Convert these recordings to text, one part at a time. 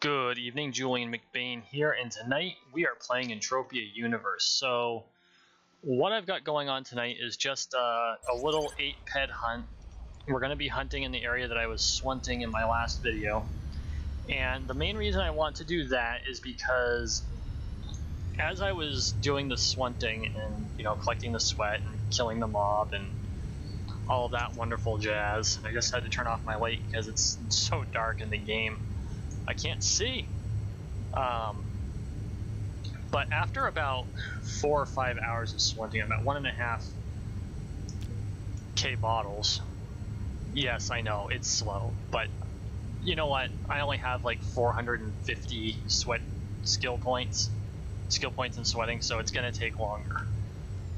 Good evening, Julian McBain here, and tonight we are playing Entropia Universe. So, what I've got going on tonight is just a little 8 PED hunt. We're going to be hunting in the area that I was swunting in my last video. And the main reason I want to do that is because as I was doing the swunting and, collecting the sweat and killing the mob and all of that wonderful jazz, I just had to turn off my light because it's so dark in the game. I can't see. But after about 4 or 5 hours of swunting, about 1.5K bottles. Yes, I know, it's slow, but you know what? I only have like 450 skill points in sweating, so it's gonna take longer.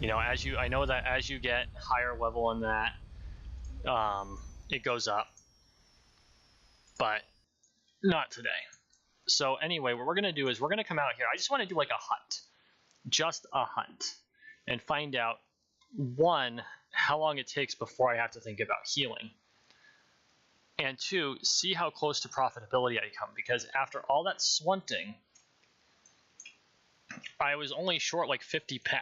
I know that as you get higher level in that, it goes up, but not today. So anyway, what we're going to do is we're going to come out here. I just want to do like a hunt. Just a hunt. And find out, one, how long it takes before I have to think about healing. And two, see how close to profitability I come. Because after all that swunting, I was only short like 50 PEC.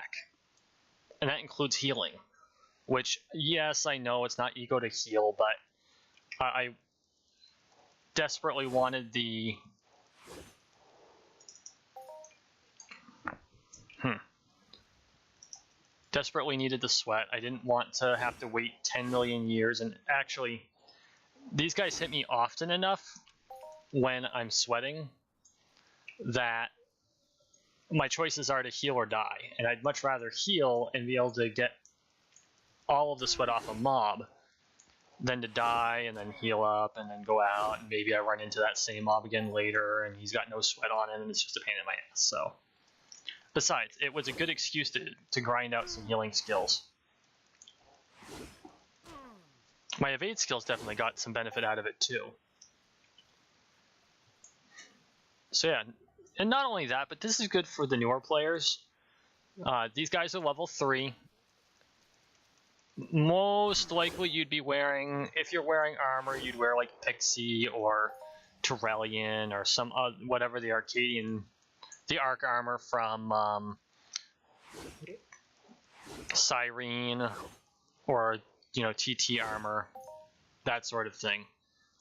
And that includes healing. Which, yes, I know it's not eco to heal, but I desperately wanted the desperately needed the sweat. I didn't want to have to wait 10 million years, and actually these guys hit me often enough when I'm sweating that my choices are to heal or die, and I'd much rather heal and be able to get all of the sweat off a mob than to die and then heal up and then go out, and maybe I run into that same mob again later and he's got no sweat on him and it's just a pain in my ass. So, besides, it was a good excuse to grind out some healing skills. My evade skills definitely got some benefit out of it too. So yeah, and not only that, but this is good for the newer players. These guys are level 3. Most likely you'd be wearing, if you're wearing armor, you'd wear like Pixie or Tyrellian or some whatever the arc armor from Cyrene, or TT armor, that sort of thing.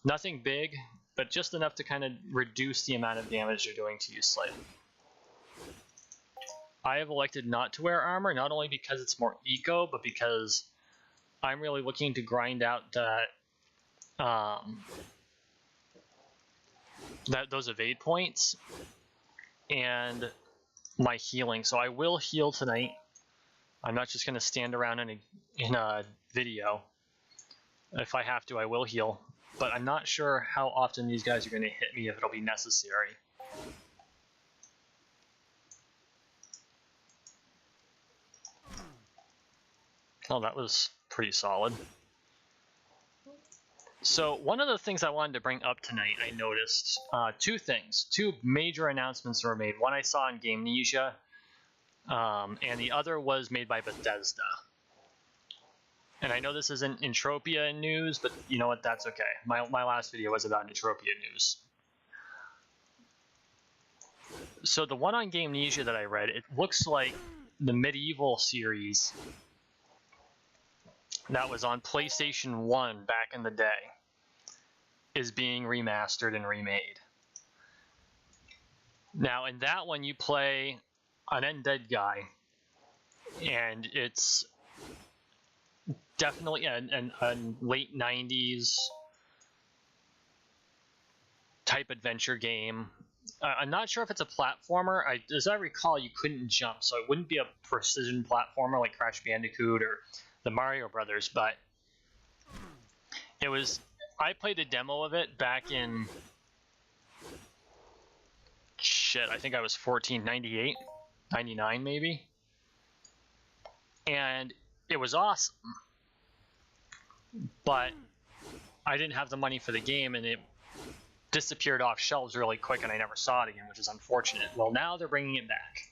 Nothing big, but just enough to kind of reduce the amount of damage you're doing to you slightly. I have elected not to wear armor, not only because it's more eco, but because I'm really looking to grind out that those evade points and my healing. So I will heal tonight. I'm not just going to stand around in a video. If I have to, I will heal. But I'm not sure how often these guys are going to hit me, if it'll be necessary. Oh, that was pretty solid. So one of the things I wanted to bring up tonight, I noticed two things. 2 major announcements were made. One I saw in Gamenesia, and the other was made by Bethesda. And I know this isn't Entropia news, but you know what, that's okay. My last video was about Entropia news. So the one on Gamenesia that I read, it looks like the Medieval series that was on PlayStation 1 back in the day is being remastered and remade. Now, in that one, you play an undead guy, and it's definitely a late 90s type adventure game. I'm not sure if it's a platformer. As I recall, you couldn't jump, so it wouldn't be a precision platformer like Crash Bandicoot or the Mario Brothers, but it was. I played a demo of it back in, I think I was 14, 98, 99 maybe, and it was awesome, but I didn't have the money for the game, and it disappeared off shelves really quick, and I never saw it again, which is unfortunate. Well, now they're bringing it back,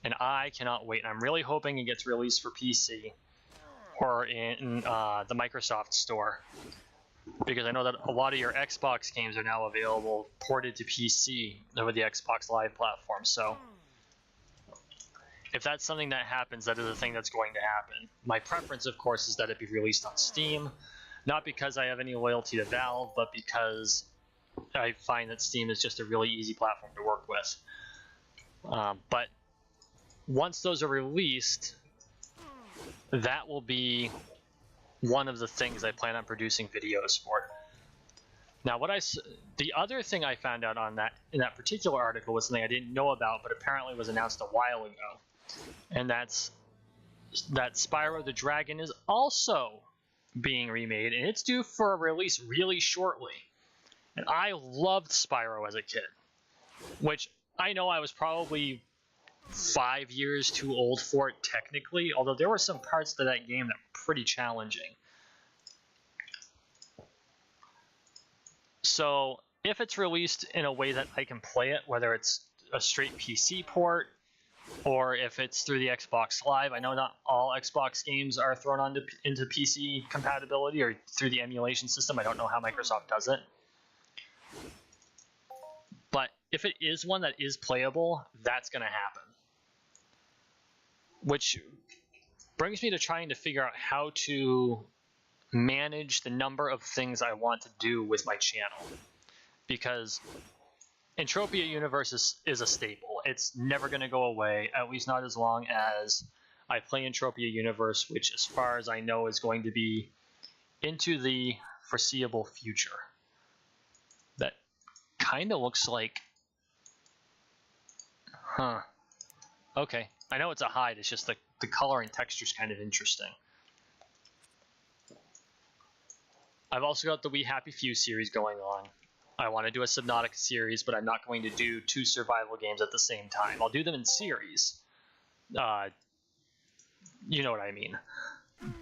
and I cannot wait. I'm really hoping it gets released for PC or in the Microsoft store. because I know that a lot of your Xbox games are now available ported to PC over the Xbox Live platform. So if that's something that happens, that is a thing that's going to happen. My preference, of course, is that it be released on Steam, not because I have any loyalty to Valve, but because I find that Steam is just a really easy platform to work with. But once those are released, that will be one of the things I plan on producing videos for. Now, the other thing I found out on in that particular article was something I didn't know about, but apparently was announced a while ago, and that's that Spyro the Dragon is also being remade, and it's due for a release really shortly. And I loved Spyro as a kid, which I know I was probably 5 years too old for it technically, although there were some parts to that game that were pretty challenging. So if it's released in a way that I can play it, whether it's a straight PC port or if it's through the Xbox Live, I know not all Xbox games are thrown into PC compatibility or through the emulation system. I don't know how Microsoft does it. But if it is one that is playable, that's going to happen. Which brings me to trying to figure out how to manage the number of things I want to do with my channel. Because Entropia Universe is a staple. It's never going to go away, at least not as long as I play Entropia Universe, which as far as I know is going to be into the foreseeable future. That kind of looks like... Huh. Okay. I know it's a hide, it's just the color and texture is kind of interesting. I've also got the We Happy Few series going on. I want to do a Subnautica series, but I'm not going to do 2 survival games at the same time. I'll do them in series. You know what I mean.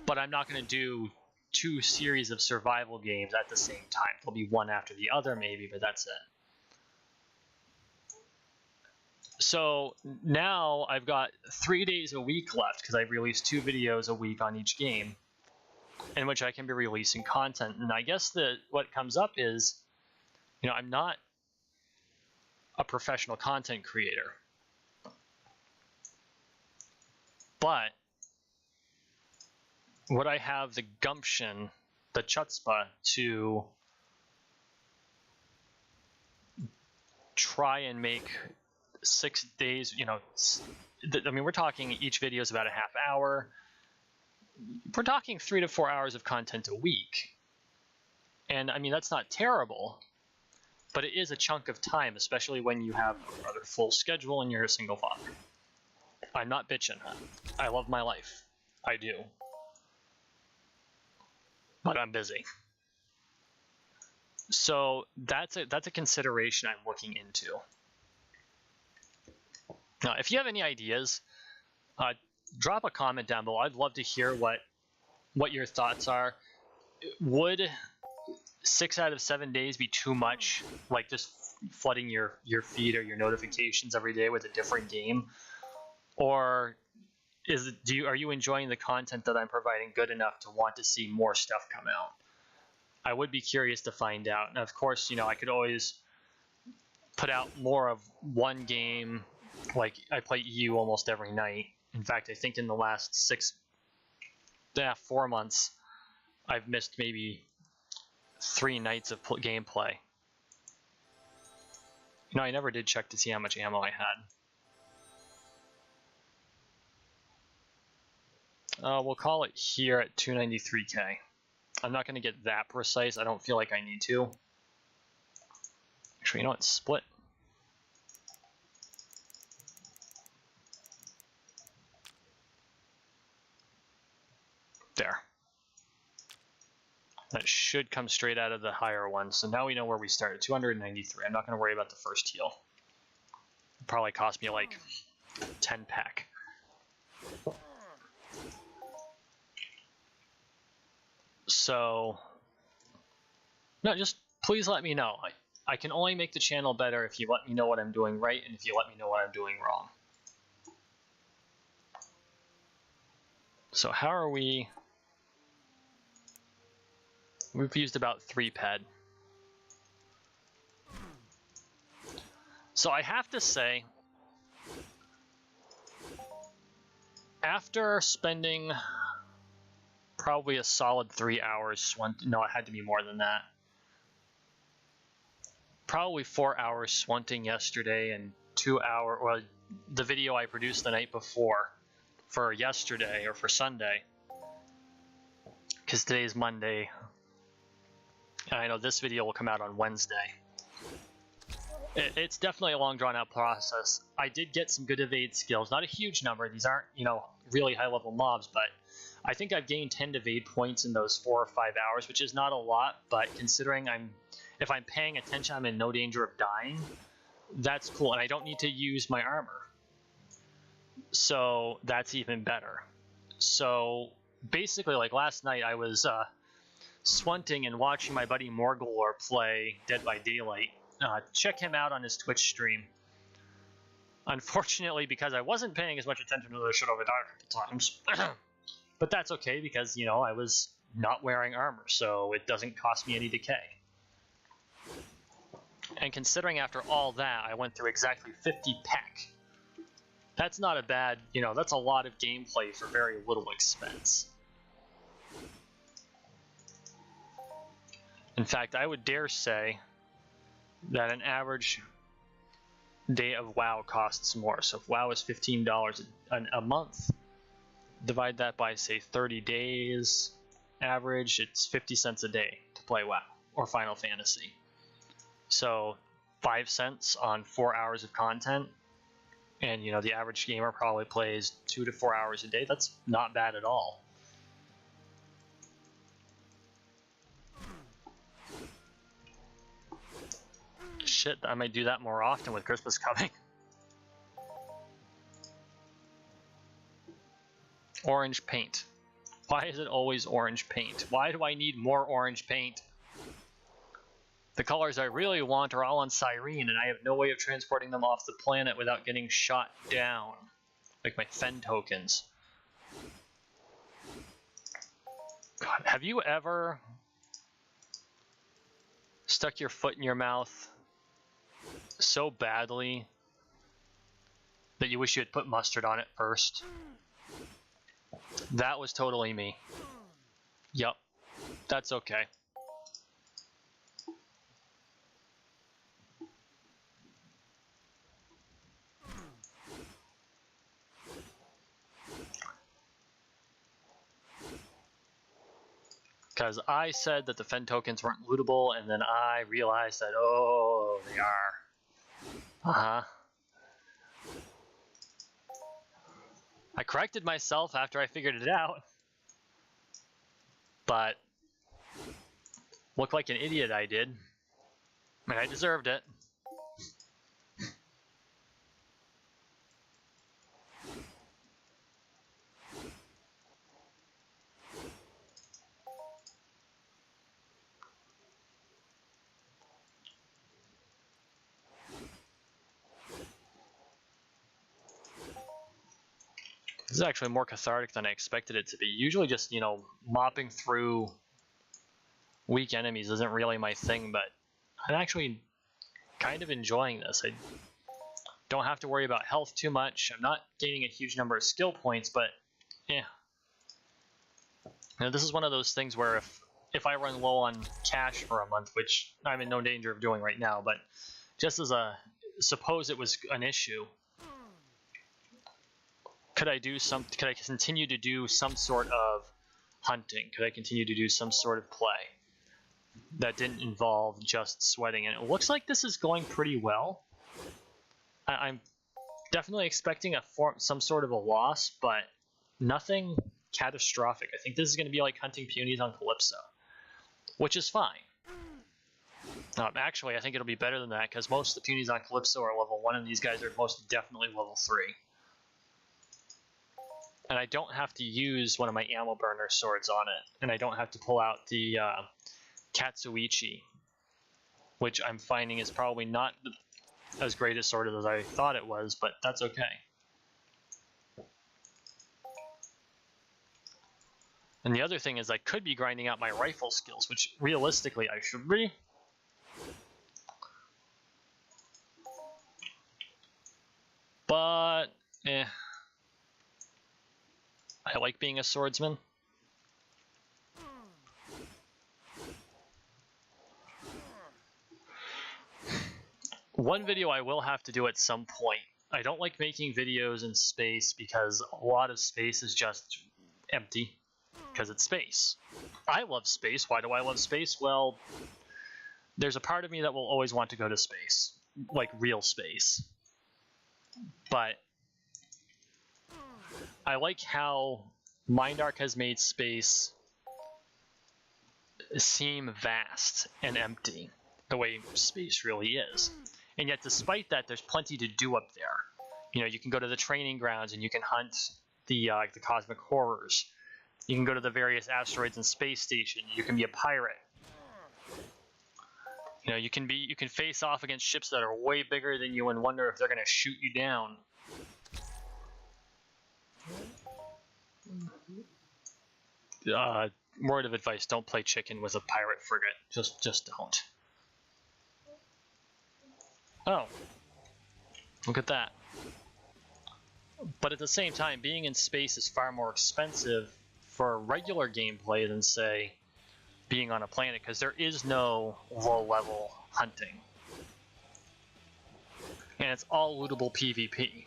But I'm not going to do 2 series of survival games at the same time. There'll be one after the other maybe, but that's it. So now I've got 3 days a week left because I've released 2 videos a week on each game in which I can be releasing content. And I guess that what comes up is, you know, I'm not a professional content creator, but would I have the gumption, the chutzpah to try and make 6 days, you know, I mean, we're talking each video is about a half hour. We're talking 3 to 4 hours of content a week. And I mean, that's not terrible, but it is a chunk of time, especially when you have a rather full schedule and you're a single father. I'm not bitching. I love my life. I do. But I'm busy. So that's a consideration I'm looking into. Now, if you have any ideas, drop a comment down below. I'd love to hear what your thoughts are. Would 6 out of 7 days be too much, like just flooding your feed or your notifications every day with a different game? Or are you enjoying the content that I'm providing good enough to want to see more stuff come out? I would be curious to find out. And of course, you know, I could always put out more of one game. Like, I play EU almost every night. In fact, I think in the last 4 months, I've missed maybe 3 nights of gameplay. You know, I never did check to see how much ammo I had. We'll call it here at 293k. I'm not going to get that precise. I don't feel like I need to. Actually, you know what? Split. There. That should come straight out of the higher one. So now we know where we started. 293. I'm not going to worry about the first heal. It probably cost me like 10 pack. So, no, just please let me know. I can only make the channel better if you let me know what I'm doing right and if you let me know what I'm doing wrong. So how are we? We've used about 3 PED. So I have to say, after spending probably a solid 3 hours, no, it had to be more than that. Probably 4 hours swunting yesterday and 2 hours, well, the video I produced the night before for yesterday or for Sunday, because today's Monday, and I know this video will come out on Wednesday. It's definitely a long drawn out process. I did get some good evade skills, not a huge number, these aren't, you know, really high level mobs, but I think I've gained 10 evade points in those 4 or 5 hours, which is not a lot, but considering if I'm paying attention, I'm in no danger of dying, that's cool, and I don't need to use my armor. So that's even better. So basically, like last night, I was swunting and watching my buddy Morgulor play Dead by Daylight. Check him out on his Twitch stream. Unfortunately, because I wasn't paying as much attention as I should have a couple times. But that's okay, because, you know, I was not wearing armor, so it doesn't cost me any decay. And considering after all that, I went through exactly 50 PEC. That's not a bad, you know, that's a lot of gameplay for very little expense. In fact, I would dare say that an average day of WoW costs more. So if WoW is $15 a month, divide that by, say, 30 days average, it's 50 cents a day to play WoW or Final Fantasy. So 5 cents on 4 hours of content, and, you know, the average gamer probably plays 2 to 4 hours a day. That's not bad at all. Shit, I might do that more often with Christmas coming. Orange paint. Why is it always orange paint? Why do I need more orange paint? The colors I really want are all on Cyrene, and I have no way of transporting them off the planet without getting shot down. Like my Fen tokens. God, have you ever stuck your foot in your mouth so badly that you wish you had put mustard on it first? That was totally me. Yup, that's okay. Because I said that the Fen tokens weren't lootable, and then I realized that, oh, they are. Uh-huh. I corrected myself after I figured it out. But looked like an idiot I did. And I deserved it. This is actually more cathartic than I expected it to be. Usually just, you know, mopping through weak enemies isn't really my thing, but I'm actually kind of enjoying this. I don't have to worry about health too much. I'm not gaining a huge number of skill points, but yeah. You know, this is one of those things where if I run low on cash for a month, which I'm in no danger of doing right now, but just as a, suppose it was an issue, could I continue to do some sort of hunting? Could I continue to do some sort of play that didn't involve just sweating? And it looks like this is going pretty well. I'm definitely expecting some sort of a loss, but nothing catastrophic. I think this is going to be like hunting peonies on Calypso, which is fine. Actually, I think it'll be better than that, because most of the peonies on Calypso are level 1, and these guys are most definitely level 3. And I don't have to use one of my ammo burner swords on it, and I don't have to pull out the Katsuichi, which I'm finding is probably not as great a sword as I thought it was, but that's okay. And the other thing is I could be grinding out my rifle skills, which realistically I should be. But, I like being a swordsman. One video I will have to do at some point. I don't like making videos in space because a lot of space is just empty. Because it's space. I love space. Why do I love space? Well, there's a part of me that will always want to go to space. Like real space. But I like how MindArc has made space seem vast and empty, the way space really is. And yet, despite that, there's plenty to do up there. You know, you can go to the training grounds and you can hunt the cosmic horrors. You can go to the various asteroids and space station. You can be a pirate. You know, you can face off against ships that are way bigger than you and wonder if they're going to shoot you down. Word of advice: don't play chicken with a pirate frigate. Just don't. Oh, look at that. But at the same time, being in space is far more expensive for regular gameplay than, say, being on a planet, because there is no low-level hunting. And it's all lootable PvP,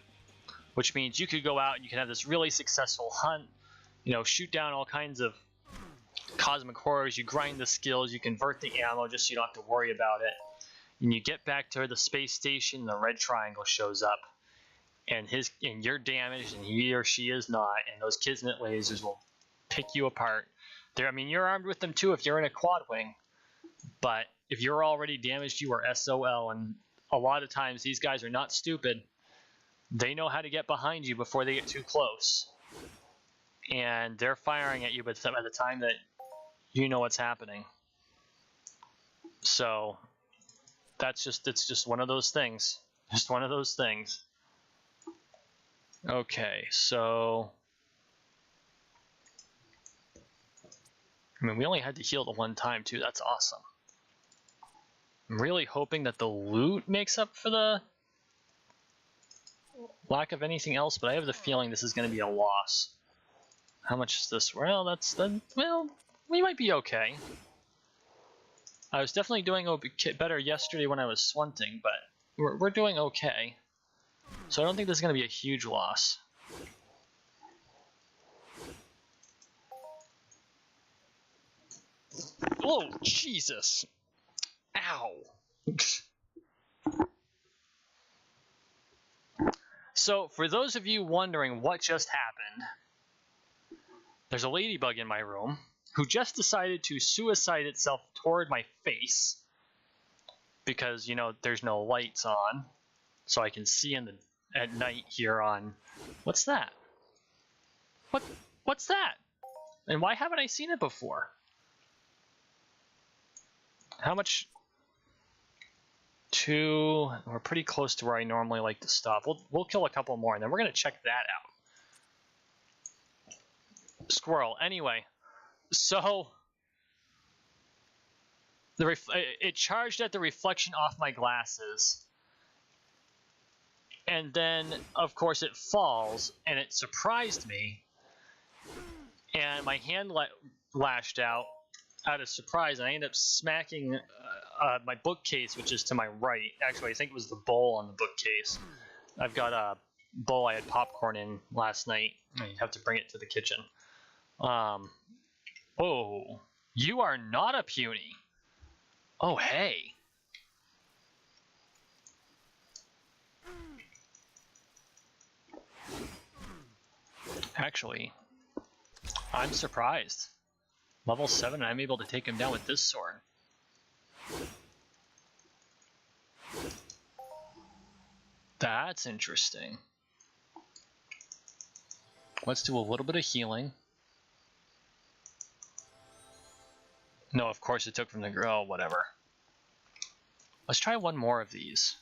which means you could go out and you can have this really successful hunt, you know, shoot down all kinds of cosmic horrors, you grind the skills, you convert the ammo just so you don't have to worry about it. And you get back to the space station, the red triangle shows up, and you're damaged, and he or she is not, and those Kismet lasers will pick you apart. I mean, you're armed with them too if you're in a quad wing, but if you're already damaged, you are SOL, and a lot of times these guys are not stupid. They know how to get behind you before they get too close, and they're firing at you by the time that you know what's happening. So it's just one of those things. Just one of those things. Okay, so I mean, we only had to heal the one time too. That's awesome. I'm really hoping that the loot makes up for the lack of anything else, but I have the feeling this is going to be a loss. How much is this? Well, well, we might be okay. I was definitely doing better yesterday when I was swunting, but we're doing okay. So I don't think this is going to be a huge loss. Oh, Jesus! Ow! So, for those of you wondering what just happened, there's a ladybug in my room who just decided to suicide itself toward my face because, you know, there's no lights on, so I can see at night here on... What's that? What's that? And why haven't I seen it before? How much? We're pretty close to where I normally like to stop. We'll kill a couple more, and then we're going to check that out. Squirrel. Anyway, so it charged at the reflection off my glasses, and then, of course, it falls, and it surprised me, and my hand lashed out of surprise, and I ended up smacking my bookcase, which is to my right. Actually, I think it was the bowl on the bookcase. I've got a bowl I had popcorn in last night. I have to bring it to the kitchen. Oh, you are not a puny. Oh, hey. Actually, I'm surprised. Level 7, and I'm able to take him down with this sword. That's interesting. Let's do a little bit of healing. No, of course it took from the girl, whatever. Let's try one more of these.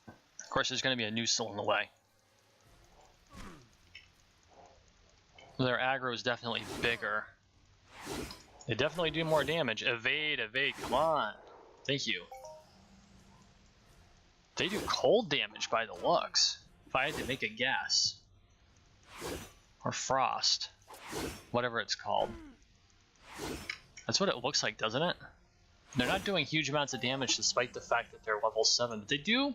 Of course, there's going to be a noose in the way. Their aggro is definitely bigger. They definitely do more damage. Evade, evade, come on. Thank you. They do cold damage by the looks. If I had to make a guess. Or frost. Whatever it's called. That's what it looks like, doesn't it? They're not doing huge amounts of damage despite the fact that they're level 7. But they do...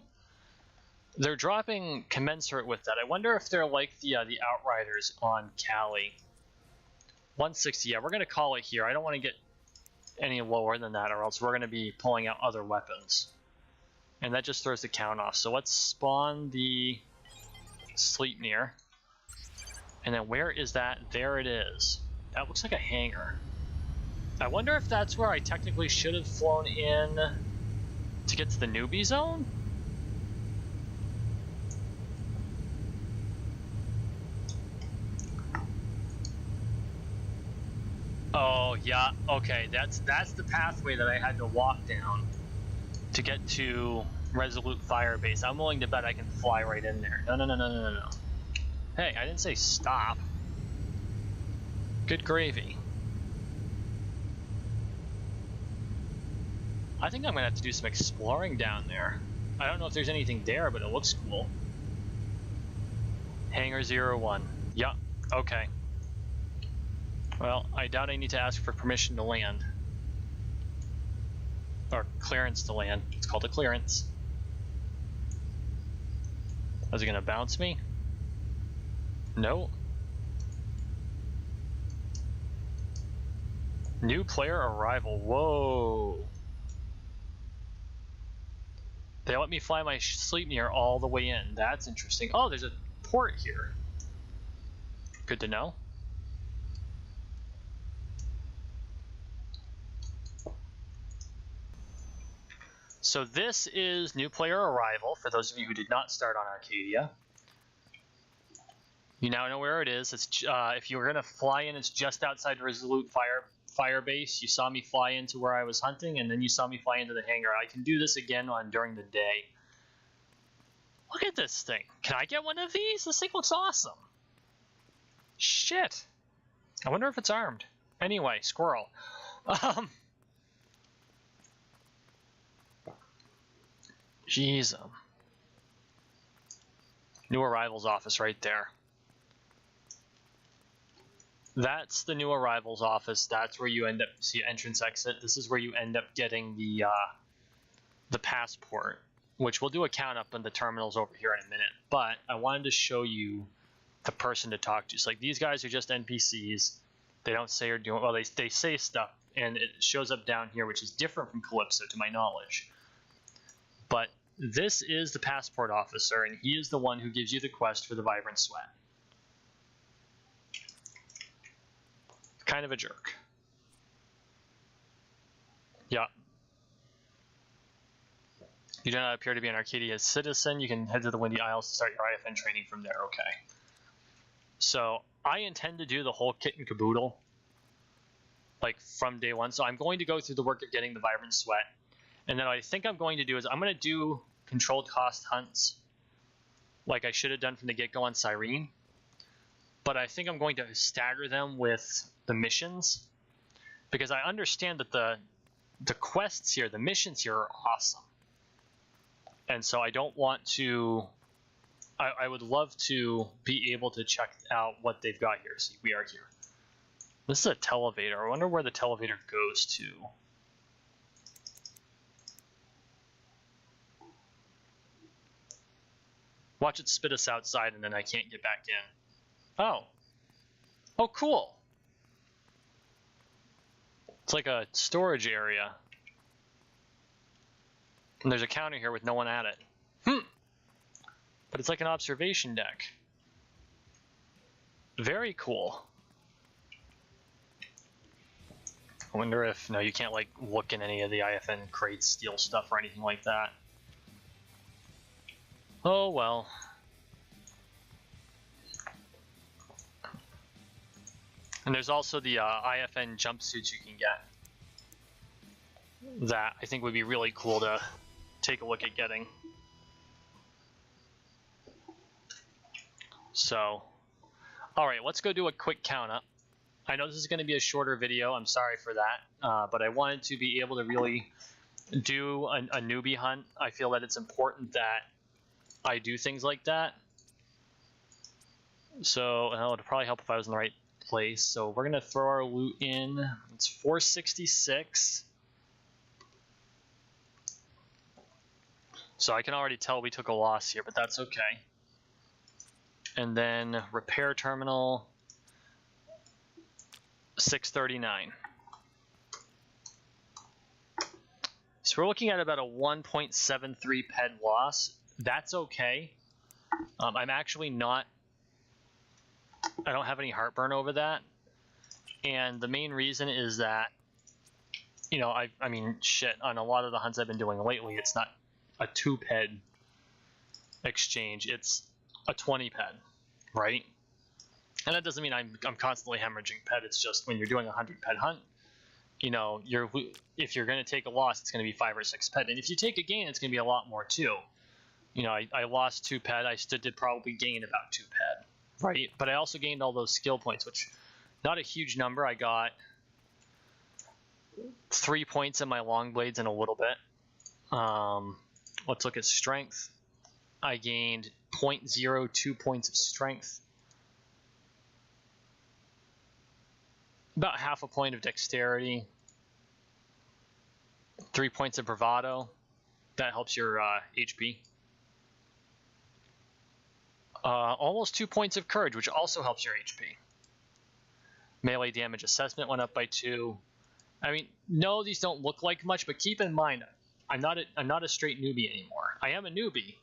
They're dropping commensurate with that. I wonder if they're like the Outriders on Cali. 160, yeah, we're going to call it here. I don't want to get any lower than that, or else we're going to be pulling out other weapons. And that just throws the count off. So let's spawn the Sleipnir. And then where is that? There it is. That looks like a hangar. I wonder if that's where I technically should have flown in to get to the newbie zone? Oh, yeah, okay, that's the pathway that I had to walk down to get to Resolute Firebase. I'm willing to bet I can fly right in there. No. Hey, I didn't say stop. Good gravy. I think I'm gonna have to do some exploring down there. I don't know if there's anything there, but it looks cool. Hangar 01. Yup, okay. Well, I doubt I need to ask for permission to land. Or clearance to land. It's called a clearance. Is it gonna bounce me? No. New player arrival. Whoa. They let me fly my Sleipnir all the way in. That's interesting. Oh, there's a port here. Good to know. So this is new player arrival, for those of you who did not start on Arcadia. You now know where it is. It's if you were going to fly in, it's just outside Resolute Firebase. You saw me fly into where I was hunting, and then you saw me fly into the hangar. I can do this again during the day. Look at this thing. Can I get one of these? This thing looks awesome. Shit. I wonder if it's armed. Anyway, squirrel. Jeez. New arrivals office right there. That's the new arrivals office. That's where you end up, see, entrance exit. This is where you end up getting the passport, which we'll do a count up in the terminals over here in a minute. But I wanted to show you the person to talk to. So like these guys are just NPCs. They don't say or do, well, they say stuff, and it shows up down here, which is different from Calypso to my knowledge. But this is the passport officer, and he is the one who gives you the quest for the Vibrant Sweat. Kind of a jerk. Yeah. You do not appear to be an Arcadia citizen. You can head to the Windy Isles to start your IFN training from there. Okay. So I intend to do the whole kit and caboodle, like from day one. So I'm going to go through the work of getting the Vibrant Sweat. And then what I think I'm going to do is I'm going to do controlled cost hunts like I should have done from the get-go on Cyrene. But I think I'm going to stagger them with the missions, because I understand that the quests here, the missions here are awesome. And so I don't want to... I would love to be able to check out what they've got here. See, we are here. This is a televator. I wonder where the televator goes to. Watch it spit us outside, and then I can't get back in. Oh. Oh, cool. It's like a storage area. And there's a counter here with no one at it. But it's like an observation deck. Very cool. I wonder if... No, you can't, like, look in any of the IFN crates, steal stuff, or anything like that. Oh, well. And there's also the IFN jumpsuits you can get. That I think would be really cool to take a look at getting. So, Alright, let's go do a quick count up. I know this is going to be a shorter video, I'm sorry for that, but I wanted to be able to really do a newbie hunt. I feel that it's important that I do things like that. So it would probably help if I was in the right place. So we're going to throw our loot in. It's 466. So I can already tell we took a loss here, but that's okay. And then repair terminal, 639. So we're looking at about a 1.73 PED loss. That's okay. I'm actually not, I don't have any heartburn over that. And the main reason is that, you know, I mean, shit, on a lot of the hunts I've been doing lately, it's not a 2 PED exchange, it's a 20 PED, right? And that doesn't mean I'm constantly hemorrhaging PED, it's just when you're doing a 100 PED hunt, you know, if you're going to take a loss, it's going to be 5 or 6 PED. And if you take a gain, it's going to be a lot more too. You know, I lost 2 PED, I still did probably gain about 2 PED, right? But I also gained all those skill points, which not a huge number. I got 3 points in my long blades in a little bit. Let's look at strength. I gained 0.02 points of strength. About half a point of dexterity. 3 points of bravado. That helps your HP. Almost 2 points of courage, which also helps your HP. Melee damage assessment went up by 2. I mean, no, these don't look like much, but keep in mind, I'm not a straight newbie anymore. I am a newbie,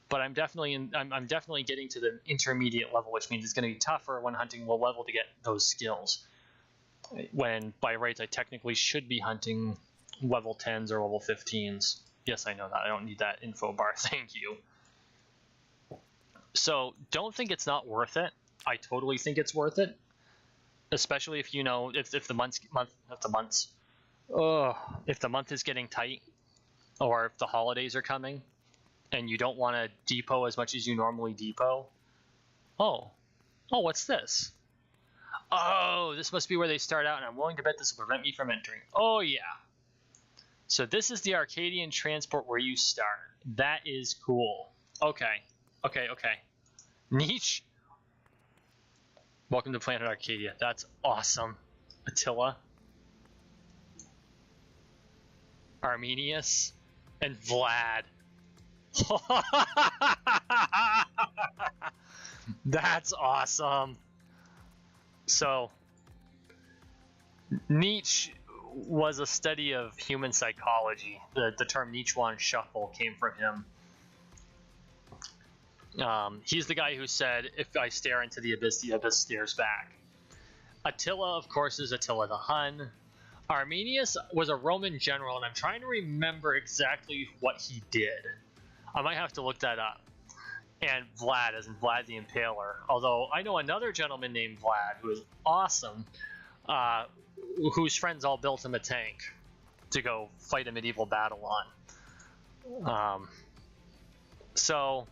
but I'm definitely getting to the intermediate level, which means it's going to be tougher when hunting low level to get those skills. When by rights I technically should be hunting level 10s or level 15s. Yes, I know that. I don't need that info bar. Thank you. So don't think it's not worth it. I totally think it's worth it, especially if you know if the month is getting tight, or if the holidays are coming, and you don't want to depot as much as you normally depot. Oh, what's this? Oh, this must be where they start out, and I'm willing to bet this will prevent me from entering. Oh yeah. So this is the Arcadian transport where you start. That is cool. Okay. Niche. Welcome to Planet Arcadia. That's awesome. Attila. Arminius. And Vlad. That's awesome. So, Nietzsche was a study of human psychology. The term Nietzschean shuffle came from him. He's the guy who said, if I stare into the abyss stares back. Attila, of course, is Attila the Hun. Arminius was a Roman general, and I'm trying to remember exactly what he did. I might have to look that up. And Vlad, as in Vlad the Impaler. Although I know another gentleman named Vlad who is awesome, whose friends all built him a tank to go fight a medieval battle on. So,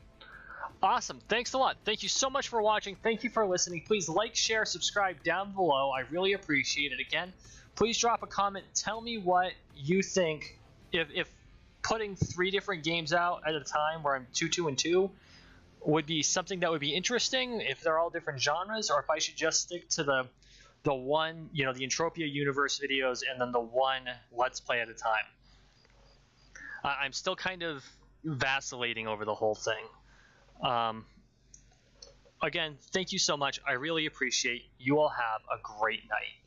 awesome. Thanks a lot. Thank you so much for watching. Thank you for listening. Please like, share, subscribe down below. I really appreciate it. Again, please drop a comment. Tell me what you think. If putting 3 different games out at a time where I'm 2-2-2 would be something that would be interesting, if they're all different genres, or if I should just stick to the one, you know, the Entropia Universe videos and then the one Let's Play at a time. I'm still kind of vacillating over the whole thing. Again, thank you so much. I really appreciate you all. Have a great night.